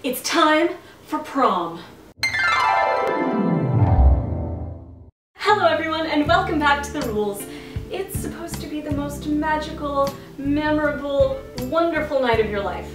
It's time for prom. Hello everyone and welcome back to The Rules. It's supposed to be the most magical, memorable, wonderful night of your life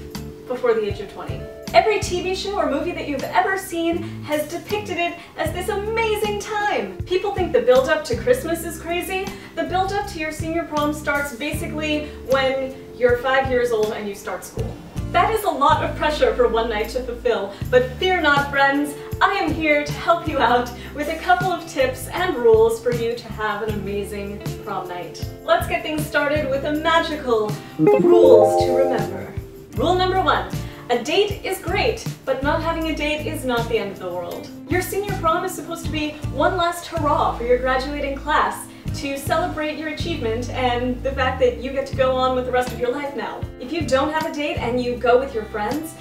before the age of 20. Every TV show or movie that you've ever seen has depicted it as this amazing time. People think the build-up to Christmas is crazy. The build-up to your senior prom starts basically when you're 5 years old and you start school. That is a lot of pressure for one night to fulfill, but fear not, friends. I am here to help you out with a couple of tips and rules for you to have an amazing prom night. Let's get things started with the magical rules to remember. Rule number 1. A date is great, but not having a date is not the end of the world. Your senior prom is supposed to be one last hurrah for your graduating class to celebrate your achievement and the fact that you get to go on with the rest of your life now. If you don't have a date and you go with your friends,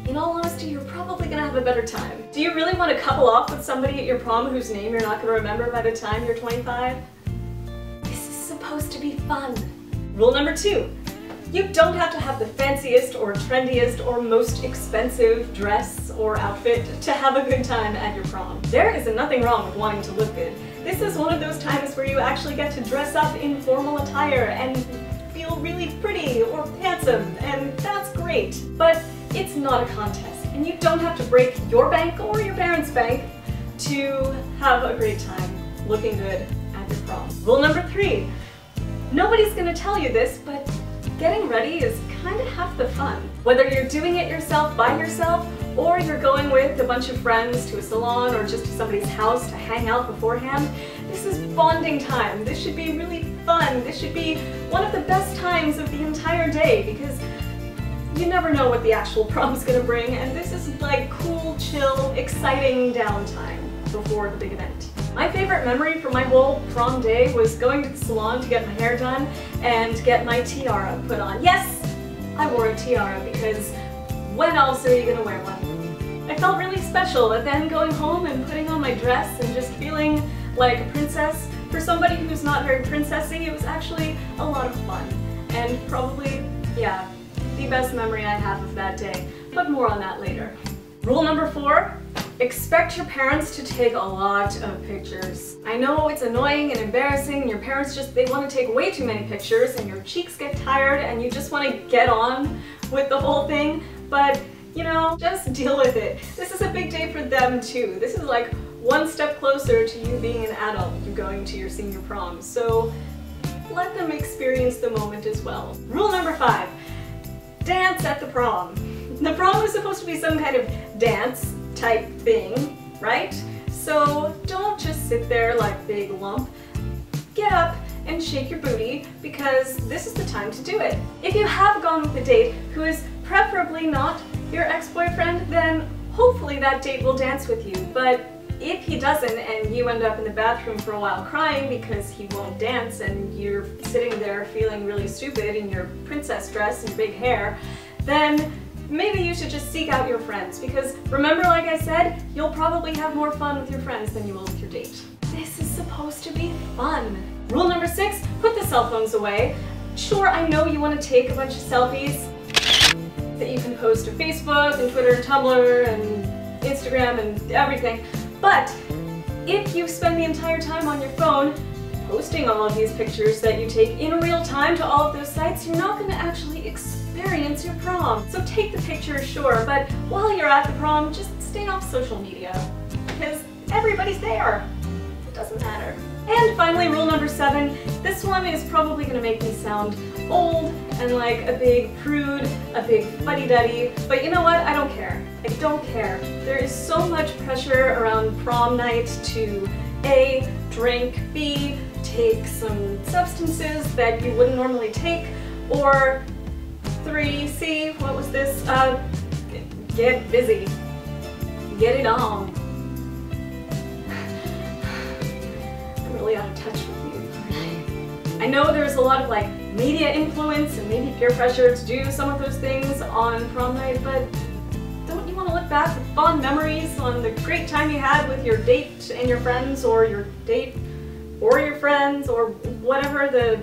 in all honesty, you're probably gonna have a better time. Do you really want to couple off with somebody at your prom whose name you're not gonna remember by the time you're 25? This is supposed to be fun. Rule number 2. You don't have to have the fanciest or trendiest or most expensive dress or outfit to have a good time at your prom. There is nothing wrong with wanting to look good. This is one of those times where you actually get to dress up in formal attire and feel really pretty or handsome, and that's great. But it's not a contest, and you don't have to break your bank or your parents' bank to have a great time looking good at your prom. Rule number 3. Nobody's gonna tell you this, but getting ready is kind of half the fun. Whether you're doing it yourself by yourself, or you're going with a bunch of friends to a salon or just to somebody's house to hang out beforehand, this is bonding time. This should be really fun. This should be one of the best times of the entire day because you never know what the actual prom's gonna bring, and this is like cool, chill, exciting downtime before the big event. My favorite memory from my whole prom day was going to the salon to get my hair done and get my tiara put on. Yes, I wore a tiara because when else are you gonna wear one? I felt really special, and then going home and putting on my dress and just feeling like a princess. For somebody who's not very princessy, it was actually a lot of fun. And probably, yeah, the best memory I have of that day, but more on that later. Rule number 4. Expect your parents to take a lot of pictures. I know it's annoying and embarrassing, and your parents they want to take way too many pictures, and your cheeks get tired, and you just want to get on with the whole thing, but you know, just deal with it. This is a big day for them too. This is like one step closer to you being an adult, you going to your senior prom, so let them experience the moment as well. Rule number 5. Dance at the prom. The prom is supposed to be some kind of dance type thing, right? So don't just sit there like big lump. Get up and shake your booty because this is the time to do it. If you have gone with a date who is preferably not your ex-boyfriend, then hopefully that date will dance with you. But if he doesn't and you end up in the bathroom for a while crying because he won't dance and you're sitting there feeling really stupid in your princess dress and big hair, then maybe you should just seek out your friends because remember, like I said, you'll probably have more fun with your friends than you will with your date. This is supposed to be fun. Rule number 6, put the cell phones away. Sure, I know you want to take a bunch of selfies that you can post to Facebook and Twitter and Tumblr and Instagram and everything, but if you spend the entire time on your phone posting all of these pictures that you take in real time to all of those sites, you're not going to actually experience your prom. So take the pictures, sure, but while you're at the prom, just stay off social media because everybody's there. It doesn't matter. And finally, rule number 7. This one is probably going to make me sound old and like a big prude, a big fuddy-duddy, but you know what? I don't care. I don't care. There is so much pressure around prom night to A, drink, B, take some substances that you wouldn't normally take, or 3, C, what was this? Get busy. Get it on. I'm really out of touch with you, aren't I? I know there's a lot of like media influence and maybe peer pressure to do some of those things on prom night, but don't you want to look back with fond memories on the great time you had with your date and your friends, or your date or your friends, or whatever the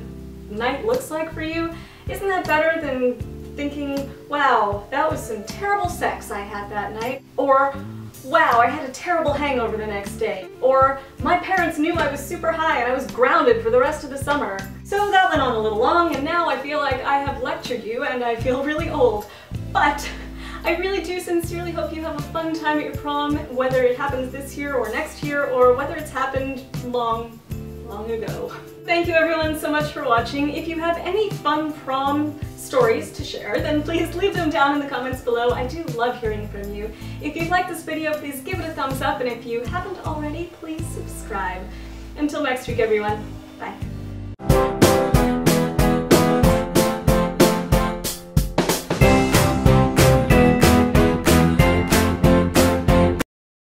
night looks like for you? Isn't that better than thinking, wow, that was some terrible sex I had that night, or wow, I had a terrible hangover the next day, or my parents knew I was super high and I was grounded for the rest of the summer. So that went on a little long, and now I feel like I have lectured you and I feel really old. But I really do sincerely hope you have a fun time at your prom, whether it happens this year or next year, or whether it's happened long ago. Thank you everyone so much for watching. If you have any fun prom stories to share, then please leave them down in the comments below. I do love hearing from you. If you liked this video, please give it a thumbs up, and if you haven't already, please subscribe. Until next week everyone, bye.